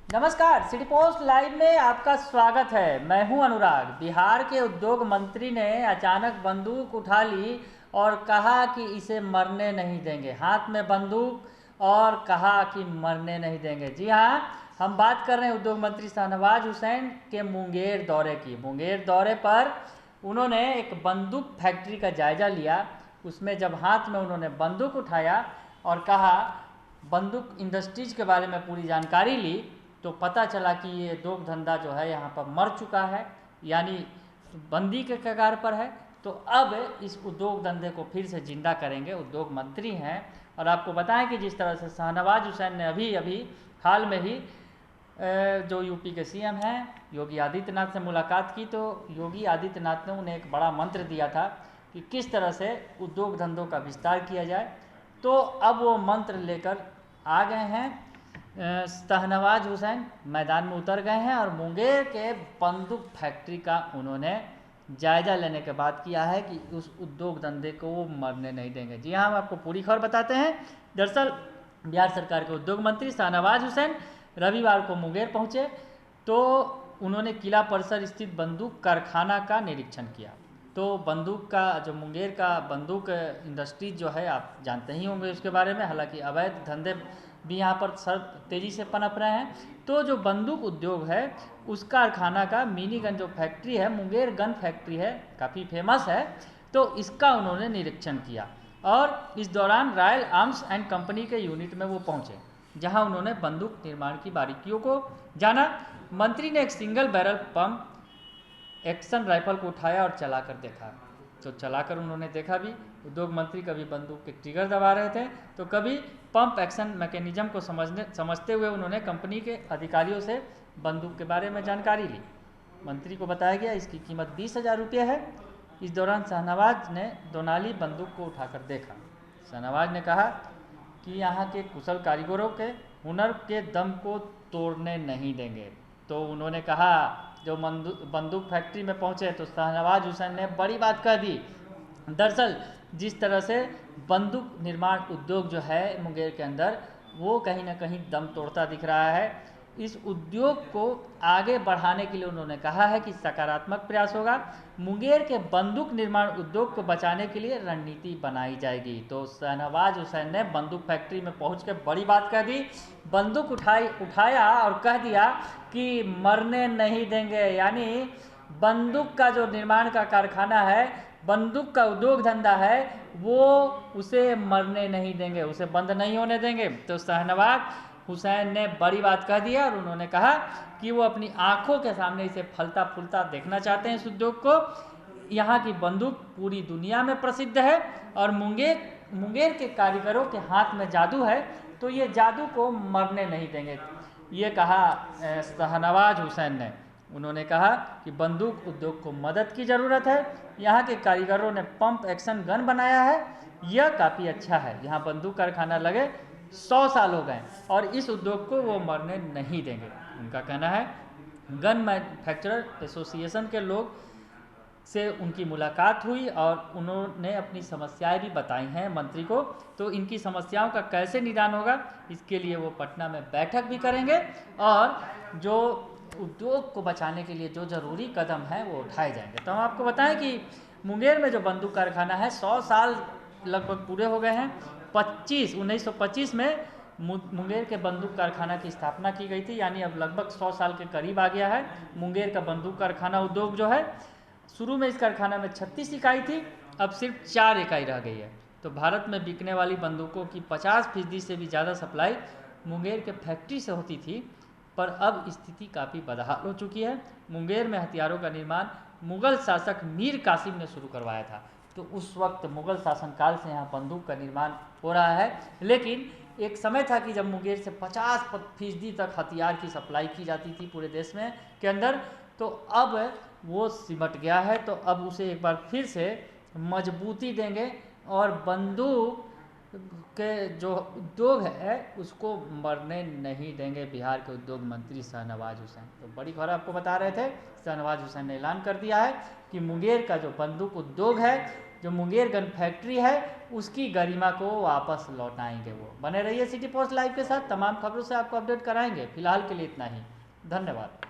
नमस्कार, city post live में आपका स्वागत है। मैं हूं अनुराग। बिहार के उद्योग मंत्री ने अचानक बंदूक उठा ली और कहा कि इसे मरने नहीं देंगे। हाथ में बंदूक और कहा कि मरने नहीं देंगे। जी हाँ, हम बात कर रहे हैं उद्योग मंत्री शाहनवाज हुसैन के मुंगेर दौरे की। मुंगेर दौरे पर उन्होंने एक बंदूक फैक्ट्री का जायजा लिया। उसमें जब हाथ में उन्होंने बंदूक उठाया और कहा, बंदूक इंडस्ट्रीज के बारे में पूरी जानकारी ली, तो पता चला कि ये उद्योग धंधा जो है यहाँ पर मर चुका है, यानी बंदी के कगार पर है। तो अब इस उद्योग धंधे को फिर से जिंदा करेंगे। उद्योग मंत्री हैं और आपको बताएं कि जिस तरह से शाहनवाज हुसैन ने अभी हाल में ही जो यूपी के सीएम हैं योगी आदित्यनाथ से मुलाकात की, तो योगी आदित्यनाथ ने उन्हें एक बड़ा मंत्र दिया था कि किस तरह से उद्योग धंधों का विस्तार किया जाए। तो अब वो मंत्र लेकर आ गए हैं। शाहनवाज हुसैन मैदान में उतर गए हैं और मुंगेर के बंदूक फैक्ट्री का उन्होंने जायजा लेने के बाद किया है कि उस उद्योग धंधे को वो मरने नहीं देंगे। जी हाँ, हम आपको पूरी खबर बताते हैं। दरअसल बिहार सरकार के उद्योग मंत्री शाहनवाज हुसैन रविवार को मुंगेर पहुंचे, तो उन्होंने किला परिसर स्थित बंदूक कारखाना का निरीक्षण किया। तो बंदूक का जो मुंगेर का बंदूक इंडस्ट्रीज जो है, आप जानते ही होंगे उसके बारे में। हालांकि अवैध धंधे भी यहाँ पर सर तेज़ी से पनप रहे हैं। तो जो बंदूक उद्योग है उस कारखाना का मिनी गन जो फैक्ट्री है, मुंगेर गन फैक्ट्री है, काफ़ी फेमस है। तो इसका उन्होंने निरीक्षण किया और इस दौरान रॉयल आर्म्स एंड कंपनी के यूनिट में वो पहुँचे, जहाँ उन्होंने बंदूक निर्माण की बारीकियों को जाना। मंत्री ने एक single barrel pump action rifle को उठाया और चलाकर देखा। तो चलाकर उन्होंने देखा भी। उद्योग मंत्री कभी बंदूक के ट्रिगर दबा रहे थे तो कभी पंप एक्शन मैकेनिज्म को समझते हुए उन्होंने कंपनी के अधिकारियों से बंदूक के बारे में जानकारी ली। मंत्री को बताया गया इसकी कीमत 20,000 रुपये है। इस दौरान शाहनवाज ने दोनाली बंदूक को उठाकर देखा। शाहनवाज ने कहा कि यहाँ के कुशल कारीगरों के हुनर के दम को तोड़ने नहीं देंगे। तो उन्होंने कहा, जो बंदूक फैक्ट्री में पहुंचे तो शाहनवाज हुसैन ने बड़ी बात कह दी। दरअसल जिस तरह से बंदूक निर्माण उद्योग जो है मुंगेर के अंदर, वो कहीं ना कहीं दम तोड़ता दिख रहा है। इस उद्योग को आगे बढ़ाने के लिए उन्होंने कहा है कि सकारात्मक प्रयास होगा। मुंगेर के बंदूक निर्माण उद्योग को बचाने के लिए रणनीति बनाई जाएगी। तो शाहनवाज हुसैन ने बंदूक फैक्ट्री में पहुंच कर बड़ी बात कह दी। बंदूक उठाया और कह दिया कि मरने नहीं देंगे, यानी बंदूक का जो निर्माण का कारखाना है, बंदूक का उद्योग धंधा है, वो उसे मरने नहीं देंगे, उसे बंद नहीं होने देंगे। तो शाहनवाज हुसैन ने बड़ी बात कह दी और उन्होंने कहा कि वो अपनी आंखों के सामने इसे फलता फूलता देखना चाहते हैं, इस उद्योग को। यहाँ की बंदूक पूरी दुनिया में प्रसिद्ध है और मुंगेर के कारीगरों के हाथ में जादू है, तो ये जादू को मरने नहीं देंगे, ये कहा शाहनवाज हुसैन ने। उन्होंने कहा कि बंदूक उद्योग को मदद की ज़रूरत है। यहाँ के कारीगरों ने पंप एक्शन गन बनाया है, यह काफ़ी अच्छा है। यहाँ बंदूक कारखाना लगे 100 साल हो गए और इस उद्योग को वो मरने नहीं देंगे। उनका कहना है, गन मैन्युफैक्चरर एसोसिएशन के लोग से उनकी मुलाकात हुई और उन्होंने अपनी समस्याएं भी बताई हैं मंत्री को। तो इनकी समस्याओं का कैसे निदान होगा, इसके लिए वो पटना में बैठक भी करेंगे और जो उद्योग को बचाने के लिए जो ज़रूरी कदम हैं वो उठाए जाएंगे। तो हम आपको बताएं कि मुंगेर में जो बंदूक कारखाना है, 100 साल लगभग पूरे हो गए हैं। 1925 में मुंगेर के बंदूक कारखाना की स्थापना की गई थी, यानी अब लगभग 100 साल के करीब आ गया है मुंगेर का बंदूक कारखाना उद्योग जो है। शुरू में इस कारखाना में 36 इकाई थी, अब सिर्फ 4 इकाई रह गई है। तो भारत में बिकने वाली बंदूकों की 50% से भी ज़्यादा सप्लाई मुंगेर के फैक्ट्री से होती थी, पर अब स्थिति काफ़ी बदहाल हो चुकी है। मुंगेर में हथियारों का निर्माण मुगल शासक मीर कासिम ने शुरू करवाया था। तो उस वक्त मुगल शासनकाल से यहाँ बंदूक का निर्माण हो रहा है, लेकिन एक समय था कि जब मुंगेर से 50% तक हथियार की सप्लाई की जाती थी पूरे देश में के अंदर। तो अब वो सिमट गया है, तो अब उसे एक बार फिर से मजबूती देंगे और बंदूक के जो उद्योग है उसको मरने नहीं देंगे बिहार के उद्योग मंत्री शाहनवाज हुसैन। तो बड़ी खबर आपको बता रहे थे, शाहनवाज हुसैन ने ऐलान कर दिया है कि मुंगेर का जो बंदूक उद्योग है जो मुंगेर गन फैक्ट्री है उसकी गरिमा को वापस लौटाएंगे। वो बने रहिए सिटी पोस्ट लाइव के साथ, तमाम खबरों से आपको अपडेट कराएंगे। फिलहाल के लिए इतना ही, धन्यवाद।